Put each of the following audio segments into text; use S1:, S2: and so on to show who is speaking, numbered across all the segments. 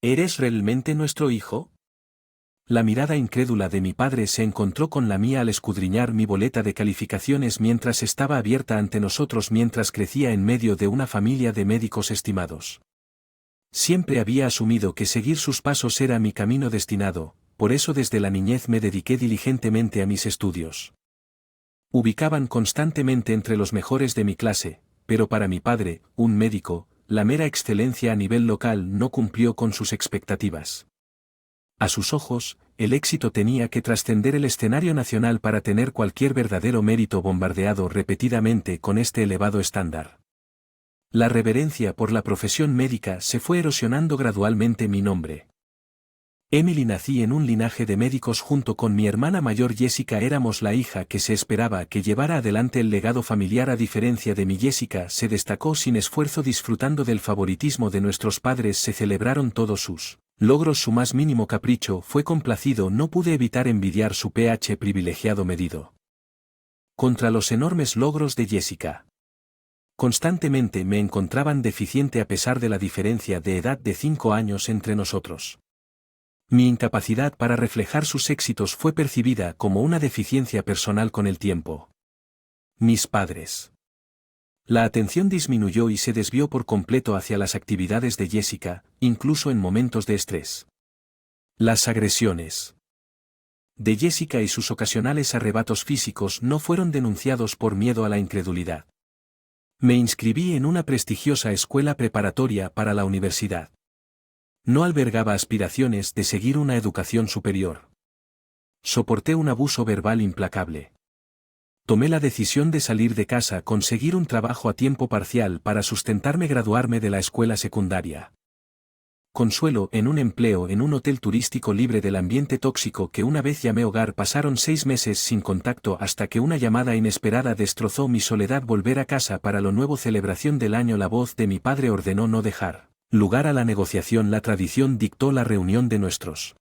S1: ¿Eres realmente nuestro hijo? La mirada incrédula de mi padre se encontró con la mía al escudriñar mi boleta de calificaciones mientras estaba abierta ante nosotros mientras crecía en medio de una familia de médicos estimados. Siempre había asumido que seguir sus pasos era mi camino destinado, por eso desde la niñez me dediqué diligentemente a mis estudios. Ubicaban constantemente entre los mejores de mi clase, pero para mi padre, un médico, la mera excelencia a nivel local no cumplió con sus expectativas. A sus ojos, el éxito tenía que trascender el escenario nacional para tener cualquier verdadero mérito bombardeado repetidamente con este elevado estándar. La reverencia por la profesión médica se fue erosionando gradualmente mi nombre. Emily nací en un linaje de médicos junto con mi hermana mayor Jessica éramos la hija que se esperaba que llevara adelante el legado familiar a diferencia de mi Jessica se destacó sin esfuerzo disfrutando del favoritismo de nuestros padres se celebraron todos sus logros su más mínimo capricho fue complacido no pude evitar envidiar su pH privilegiado medido. Contra los enormes logros de Jessica. Constantemente me encontraban deficiente a pesar de la diferencia de edad de 5 años entre nosotros. Mi incapacidad para reflejar sus éxitos fue percibida como una deficiencia personal con el tiempo. Mis padres. La atención disminuyó y se desvió por completo hacia las actividades de Jessica, incluso en momentos de estrés. Las agresiones de Jessica y sus ocasionales arrebatos físicos no fueron denunciados por miedo a la incredulidad. Me inscribí en una prestigiosa escuela preparatoria para la universidad. No albergaba aspiraciones de seguir una educación superior. Soporté un abuso verbal implacable. Tomé la decisión de salir de casa, conseguir un trabajo a tiempo parcial para sustentarme, graduarme de la escuela secundaria. Consuelo en un empleo en un hotel turístico libre del ambiente tóxico que una vez llamé hogar. Pasaron 6 meses sin contacto hasta que una llamada inesperada destrozó mi soledad. Volver a casa para lo nuevo, celebración del año. La voz de mi padre ordenó no dejar lugar a la negociación. La tradición dictó la reunión de nuestros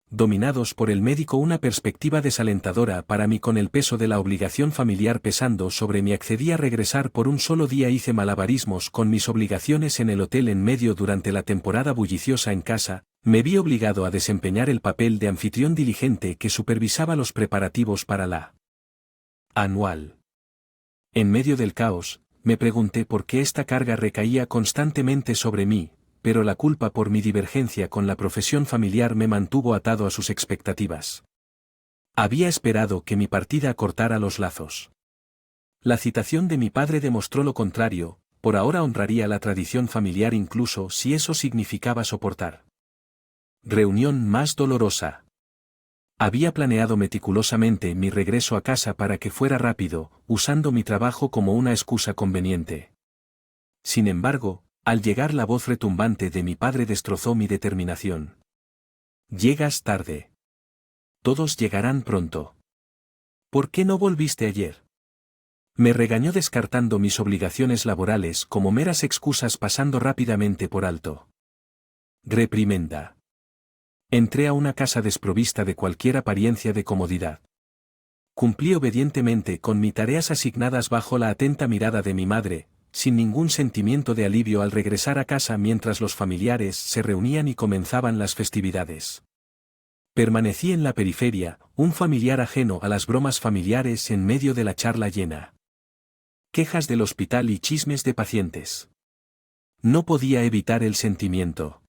S1: dominados por el médico, una perspectiva desalentadora para mí con el peso de la obligación familiar pesando sobre mí. Accedí a regresar por un solo día. Hice malabarismos con mis obligaciones en el hotel en medio durante la temporada bulliciosa en casa. Me vi obligado a desempeñar el papel de anfitrión diligente que supervisaba los preparativos para la anual. En medio del caos, me pregunté por qué esta carga recaía constantemente sobre mí, pero la culpa por mi divergencia con la profesión familiar me mantuvo atado a sus expectativas. Había esperado que mi partida acortara los lazos. La citación de mi padre demostró lo contrario, por ahora honraría la tradición familiar incluso si eso significaba soportar. Reunión más dolorosa. Había planeado meticulosamente mi regreso a casa para que fuera rápido, usando mi trabajo como una excusa conveniente. Sin embargo, al llegar la voz retumbante de mi padre destrozó mi determinación. Llegas tarde. Todos llegarán pronto. ¿Por qué no volviste ayer? Me regañó descartando mis obligaciones laborales como meras excusas pasando rápidamente por alto. Reprimenda. Entré a una casa desprovista de cualquier apariencia de comodidad. Cumplí obedientemente con mis tareas asignadas bajo la atenta mirada de mi madre, sin ningún sentimiento de alivio al regresar a casa mientras los familiares se reunían y comenzaban las festividades. Permanecí en la periferia, un familiar ajeno a las bromas familiares en medio de la charla llena. Quejas del hospital y chismes de pacientes. No podía evitar el sentimiento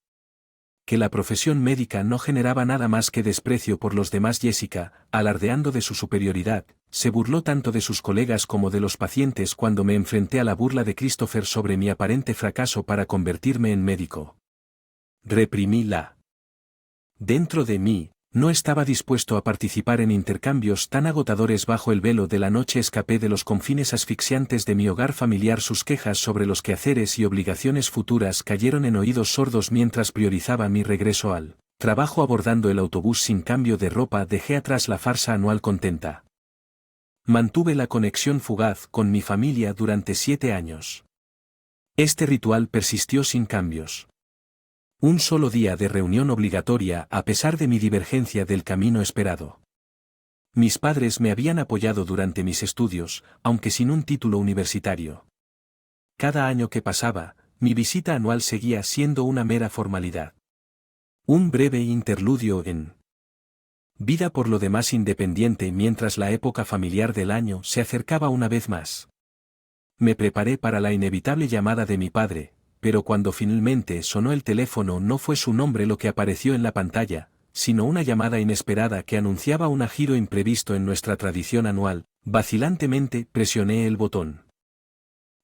S1: que la profesión médica no generaba nada más que desprecio por los demás. Jessica, alardeando de su superioridad, se burló tanto de sus colegas como de los pacientes cuando me enfrenté a la burla de Christopher sobre mi aparente fracaso para convertirme en médico. Reprimíla. Dentro de mí, no estaba dispuesto a participar en intercambios tan agotadores. Bajo el velo de la noche escapé de los confines asfixiantes de mi hogar familiar. Sus quejas sobre los quehaceres y obligaciones futuras cayeron en oídos sordos mientras priorizaba mi regreso al trabajo. Abordando el autobús sin cambio de ropa dejé atrás la farsa anual contenta. Mantuve la conexión fugaz con mi familia durante 7 años. Este ritual persistió sin cambios. Un solo día de reunión obligatoria a pesar de mi divergencia del camino esperado. Mis padres me habían apoyado durante mis estudios, aunque sin un título universitario. Cada año que pasaba, mi visita anual seguía siendo una mera formalidad. Un breve interludio en vida por lo demás independiente mientras la época familiar del año se acercaba una vez más. Me preparé para la inevitable llamada de mi padre, pero cuando finalmente sonó el teléfono no fue su nombre lo que apareció en la pantalla, sino una llamada inesperada que anunciaba un giro imprevisto en nuestra tradición anual. Vacilantemente presioné el botón.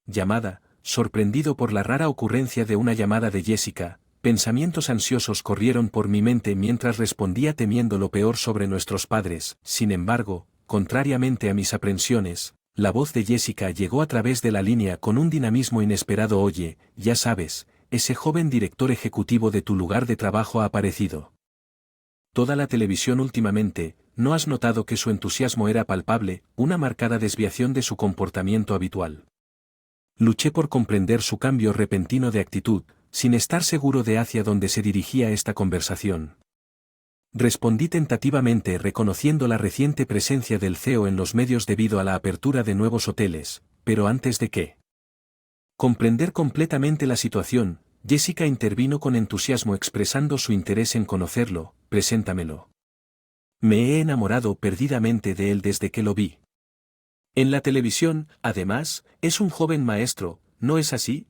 S1: Llamada, sorprendido por la rara ocurrencia de una llamada de Jessica. Pensamientos ansiosos corrieron por mi mente mientras respondía temiendo lo peor sobre nuestros padres. Sin embargo, contrariamente a mis aprensiones, la voz de Jessica llegó a través de la línea con un dinamismo inesperado. Oye, ya sabes, ese joven director ejecutivo de tu lugar de trabajo ha aparecido. Toda la televisión últimamente, ¿no has notado que su entusiasmo era palpable, una marcada desviación de su comportamiento habitual? Luché por comprender su cambio repentino de actitud, sin estar seguro de hacia dónde se dirigía esta conversación. Respondí tentativamente reconociendo la reciente presencia del CEO en los medios debido a la apertura de nuevos hoteles, pero antes de que comprender completamente la situación, Jessica intervino con entusiasmo expresando su interés en conocerlo. Preséntamelo. Me he enamorado perdidamente de él desde que lo vi. En la televisión, además, es un joven maestro, ¿no es así?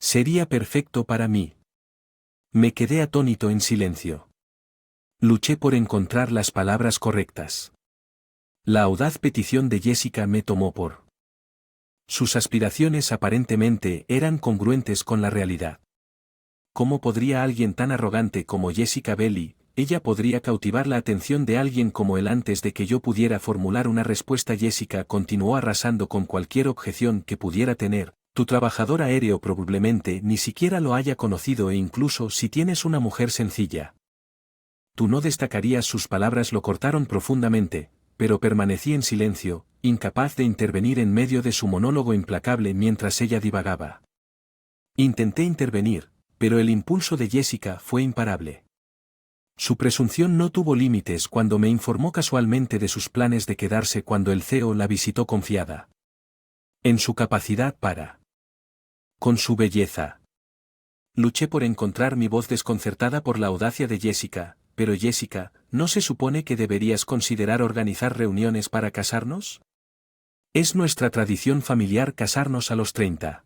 S1: Sería perfecto para mí. Me quedé atónito en silencio. Luché por encontrar las palabras correctas. La audaz petición de Jessica me tomó por. Sus aspiraciones aparentemente eran congruentes con la realidad. ¿Cómo podría alguien tan arrogante como Jessica Belli, ella podría cautivar la atención de alguien como él antes de que yo pudiera formular una respuesta? Jessica continuó arrasando con cualquier objeción que pudiera tener. Tu trabajador aéreo probablemente ni siquiera lo haya conocido e incluso si tienes una mujer sencilla. Tú no destacarías. Sus palabras lo cortaron profundamente, pero permanecí en silencio, incapaz de intervenir en medio de su monólogo implacable mientras ella divagaba. Intenté intervenir, pero el impulso de Jessica fue imparable. Su presunción no tuvo límites cuando me informó casualmente de sus planes de quedarse cuando el CEO la visitó confiada en su capacidad para con su belleza. Luché por encontrar mi voz desconcertada por la audacia de Jessica. Pero Jessica, ¿no se supone que deberías considerar organizar reuniones para casarnos? Es nuestra tradición familiar casarnos a los 30.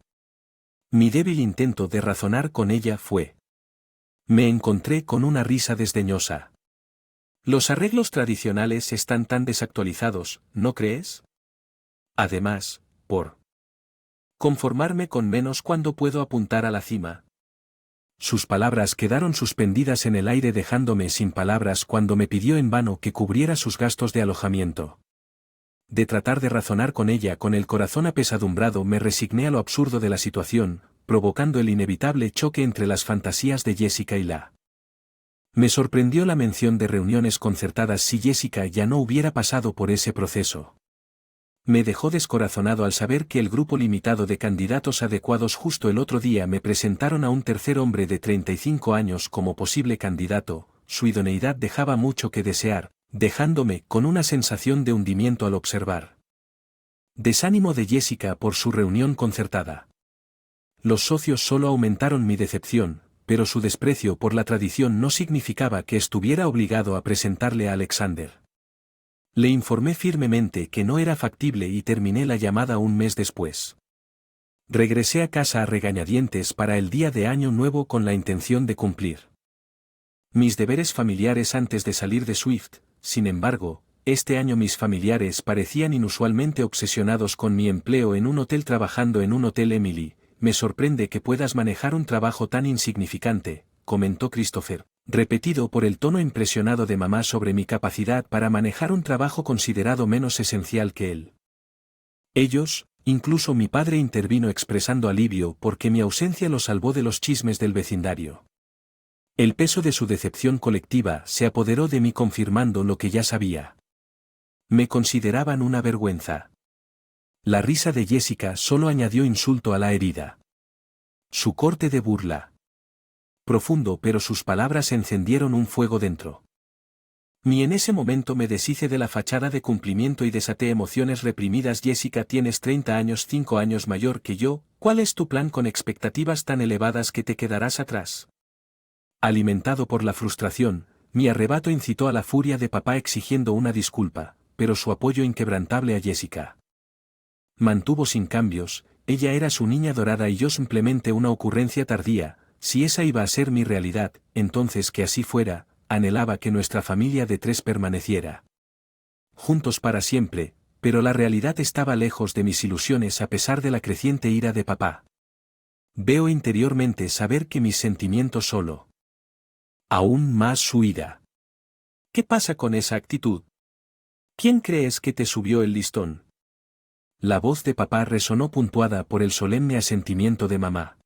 S1: Mi débil intento de razonar con ella fue. Me encontré con una risa desdeñosa. Los arreglos tradicionales están tan desactualizados, ¿no crees? Además, por conformarme con menos cuando puedo apuntar a la cima. Sus palabras quedaron suspendidas en el aire dejándome sin palabras cuando me pidió en vano que cubriera sus gastos de alojamiento. De tratar de razonar con ella con el corazón apesadumbrado me resigné a lo absurdo de la situación, provocando el inevitable choque entre las fantasías de Jessica y la. Me sorprendió la mención de reuniones concertadas si Jessica ya no hubiera pasado por ese proceso. Me dejó descorazonado al saber que el grupo limitado de candidatos adecuados justo el otro día me presentaron a un tercer hombre de 35 años como posible candidato. Su idoneidad dejaba mucho que desear, dejándome con una sensación de hundimiento al observar. Desánimo de Jessica por su reunión concertada. Los socios solo aumentaron mi decepción, pero su desprecio por la tradición no significaba que estuviera obligado a presentarle a Alexander. Le informé firmemente que no era factible y terminé la llamada un mes después. Regresé a casa a regañadientes para el día de Año Nuevo con la intención de cumplir mis deberes familiares antes de salir de Swift. Sin embargo, este año mis familiares parecían inusualmente obsesionados con mi empleo en un hotel. Trabajando en un hotel. Emily, me sorprende que puedas manejar un trabajo tan insignificante, comentó Christopher, repetido por el tono impresionado de mamá sobre mi capacidad para manejar un trabajo considerado menos esencial que él. Ellos, incluso mi padre, intervino expresando alivio porque mi ausencia lo salvó de los chismes del vecindario. El peso de su decepción colectiva se apoderó de mí confirmando lo que ya sabía. Me consideraban una vergüenza. La risa de Jessica solo añadió insulto a la herida. Su corte de burla. Profundo, pero sus palabras encendieron un fuego dentro. Ni en ese momento me deshice de la fachada de cumplimiento y desaté emociones reprimidas. Jessica, tienes 30 años, 5 años mayor que yo. ¿Cuál es tu plan con expectativas tan elevadas que te quedarás atrás? Alimentado por la frustración, mi arrebato incitó a la furia de papá exigiendo una disculpa, pero su apoyo inquebrantable a Jessica mantuvo sin cambios. Ella era su niña dorada y yo simplemente una ocurrencia tardía. Si esa iba a ser mi realidad, entonces que así fuera. Anhelaba que nuestra familia de tres permaneciera juntos para siempre, pero la realidad estaba lejos de mis ilusiones a pesar de la creciente ira de papá. Veo interiormente saber que mis sentimientos solo aún más su ira. ¿Qué pasa con esa actitud? ¿Quién crees que te subió el listón? La voz de papá resonó puntuada por el solemne asentimiento de mamá.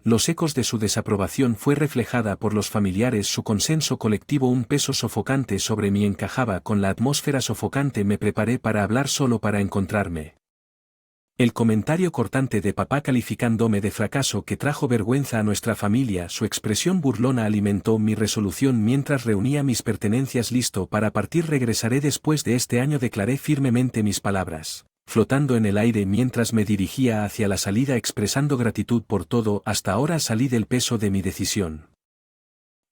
S1: Los ecos de su desaprobación fue reflejada por los familiares, su consenso colectivo, un peso sofocante sobre mí encajaba con la atmósfera sofocante. Me preparé para hablar solo para encontrarme. El comentario cortante de papá calificándome de fracaso que trajo vergüenza a nuestra familia, su expresión burlona alimentó mi resolución mientras reunía mis pertenencias. Listo para partir, regresaré después de este año, declaré firmemente mis palabras, flotando en el aire mientras me dirigía hacia la salida expresando gratitud por todo. Hasta ahora salí del peso de mi decisión.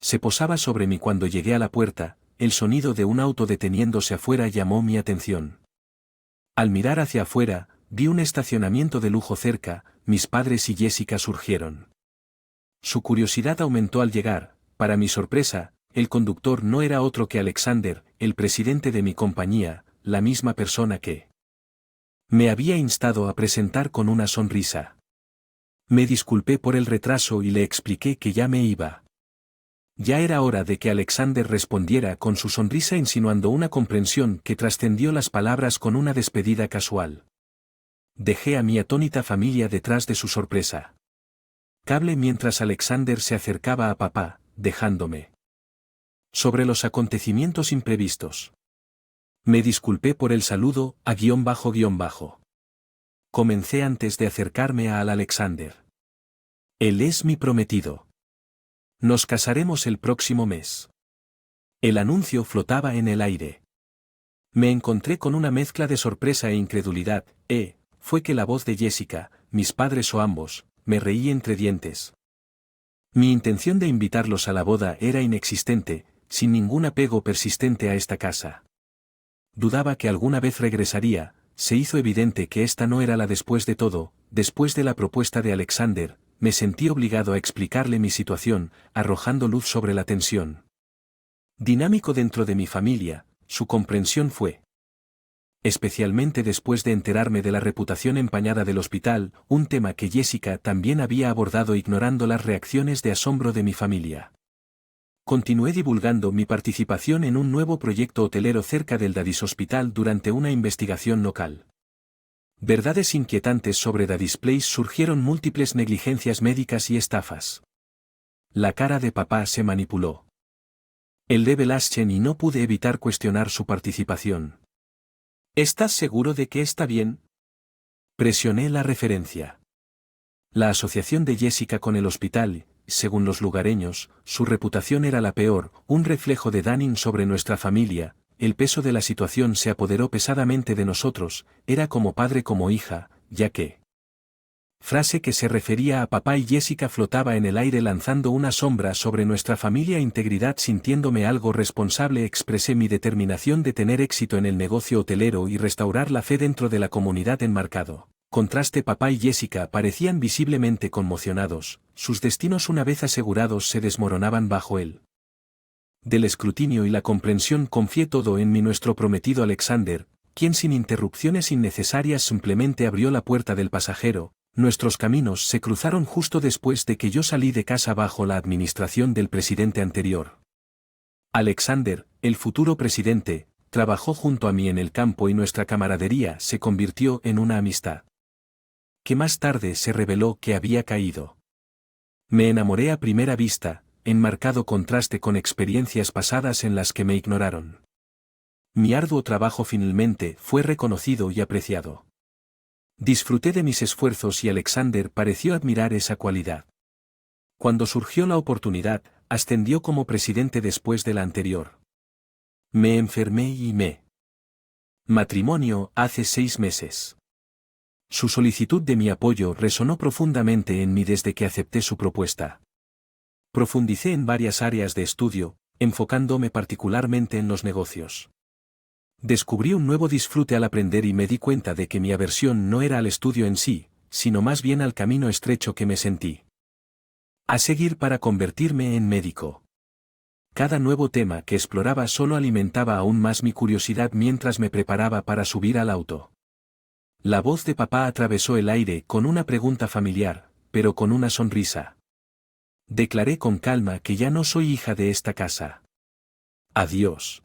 S1: Se posaba sobre mí cuando llegué a la puerta, el sonido de un auto deteniéndose afuera llamó mi atención. Al mirar hacia afuera, vi un estacionamiento de lujo cerca. Mis padres y Jessica surgieron. Su curiosidad aumentó al llegar. Para mi sorpresa, el conductor no era otro que Alexander, el presidente de mi compañía, la misma persona que me había instado a presentar con una sonrisa. Me disculpé por el retraso y le expliqué que ya me iba. Ya era hora de que Alexander respondiera con su sonrisa, insinuando una comprensión que trascendió las palabras con una despedida casual. Dejé a mi atónita familia detrás de su sorpresa cable mientras Alexander se acercaba a papá, dejándome sobre los acontecimientos imprevistos. Me disculpé por el saludo, a __. Comencé antes de acercarme a Alexander. Él es mi prometido. Nos casaremos el próximo mes. El anuncio flotaba en el aire. Me encontré con una mezcla de sorpresa e incredulidad. Fue que la voz de Jessica, mis padres o ambos, me reí entre dientes. Mi intención de invitarlos a la boda era inexistente, sin ningún apego persistente a esta casa. Dudaba que alguna vez regresaría. Se hizo evidente que esta no era la. Después de todo, después de la propuesta de Alexander, me sentí obligado a explicarle mi situación, arrojando luz sobre la tensión dinámico dentro de mi familia. Su comprensión fue especialmente después de enterarme de la reputación empañada del hospital, un tema que Jessica también había abordado ignorando las reacciones de asombro de mi familia. Continué divulgando mi participación en un nuevo proyecto hotelero cerca del Daddy's Hospital durante una investigación local. Verdades inquietantes sobre Daddy's Place surgieron: múltiples negligencias médicas y estafas. La cara de papá se manipuló. El de Velasquez y no pude evitar cuestionar su participación. ¿Estás seguro de que está bien? Presioné la referencia. La asociación de Jessica con el hospital, según los lugareños, su reputación era la peor, un reflejo de Dunning sobre nuestra familia. El peso de la situación se apoderó pesadamente de nosotros, era como padre como hija, ya que frase que se refería a papá y Jessica flotaba en el aire lanzando una sombra sobre nuestra familia. Integridad. Sintiéndome algo responsable, expresé mi determinación de tener éxito en el negocio hotelero y restaurar la fe dentro de la comunidad. Enmarcado contraste, papá y Jessica parecían visiblemente conmocionados. Sus destinos, una vez asegurados, se desmoronaban bajo él. Del escrutinio y la comprensión confié todo en nuestro prometido Alexander, quien sin interrupciones innecesarias simplemente abrió la puerta del pasajero. Nuestros caminos se cruzaron justo después de que yo salí de casa bajo la administración del presidente anterior. Alexander, el futuro presidente, trabajó junto a mí en el campo y nuestra camaradería se convirtió en una amistad que más tarde se reveló que había caído. Me enamoré a primera vista, en marcado contraste con experiencias pasadas en las que me ignoraron. Mi arduo trabajo finalmente fue reconocido y apreciado. Disfruté de mis esfuerzos y Alexander pareció admirar esa cualidad. Cuando surgió la oportunidad, ascendió como presidente después de la anterior. Me enfermé y me matrimonio hace 6 meses. Su solicitud de mi apoyo resonó profundamente en mí desde que acepté su propuesta. Profundicé en varias áreas de estudio, enfocándome particularmente en los negocios. Descubrí un nuevo disfrute al aprender y me di cuenta de que mi aversión no era al estudio en sí, sino más bien al camino estrecho que me sentí a seguir para convertirme en médico. Cada nuevo tema que exploraba solo alimentaba aún más mi curiosidad mientras me preparaba para subir al auto. La voz de papá atravesó el aire con una pregunta familiar, pero con una sonrisa. Declaré con calma que ya no soy hija de esta casa. Adiós.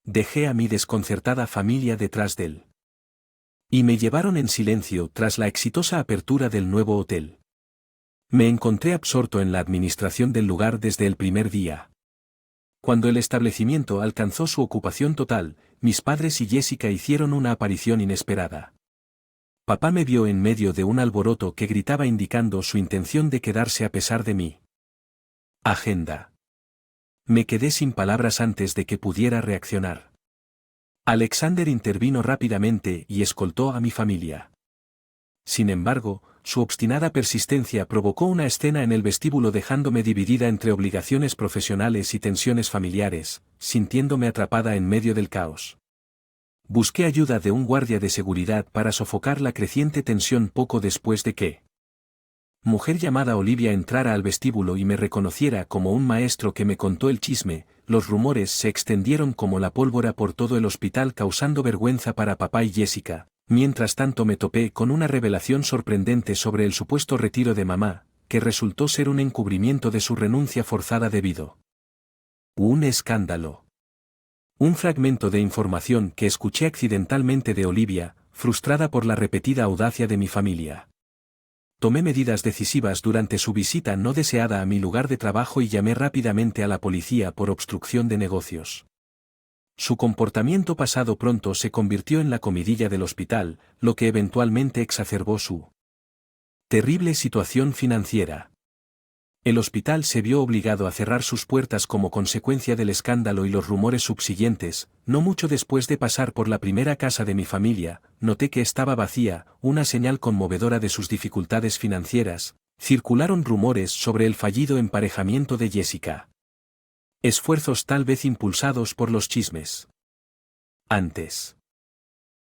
S1: Dejé a mi desconcertada familia detrás de él. Y me llevaron en silencio tras la exitosa apertura del nuevo hotel. Me encontré absorto en la administración del lugar desde el primer día. Cuando el establecimiento alcanzó su ocupación total, mis padres y Jessica hicieron una aparición inesperada. Papá me vio en medio de un alboroto que gritaba indicando su intención de quedarse a pesar de mí. Agenda. Me quedé sin palabras antes de que pudiera reaccionar. Alexander intervino rápidamente y escoltó a mi familia. Sin embargo, su obstinada persistencia provocó una escena en el vestíbulo dejándome dividida entre obligaciones profesionales y tensiones familiares, sintiéndome atrapada en medio del caos. Busqué ayuda de un guardia de seguridad para sofocar la creciente tensión poco después de que mujer llamada Olivia entrara al vestíbulo y me reconociera como un maestro que me contó el chisme. Los rumores se extendieron como la pólvora por todo el hospital causando vergüenza para papá y Jessica. Mientras tanto me topé con una revelación sorprendente sobre el supuesto retiro de mamá, que resultó ser un encubrimiento de su renuncia forzada debido a un escándalo. Un fragmento de información que escuché accidentalmente de Olivia, frustrada por la repetida audacia de mi familia. Tomé medidas decisivas durante su visita no deseada a mi lugar de trabajo y llamé rápidamente a la policía por obstrucción de negocios. Su comportamiento pasado pronto se convirtió en la comidilla del hospital, lo que eventualmente exacerbó su terrible situación financiera. El hospital se vio obligado a cerrar sus puertas como consecuencia del escándalo y los rumores subsiguientes. No mucho después de pasar por la primera casa de mi familia, noté que estaba vacía, una señal conmovedora de sus dificultades financieras. Circularon rumores sobre el fallido emparejamiento de Jessica. Esfuerzos tal vez impulsados por los chismes. Antes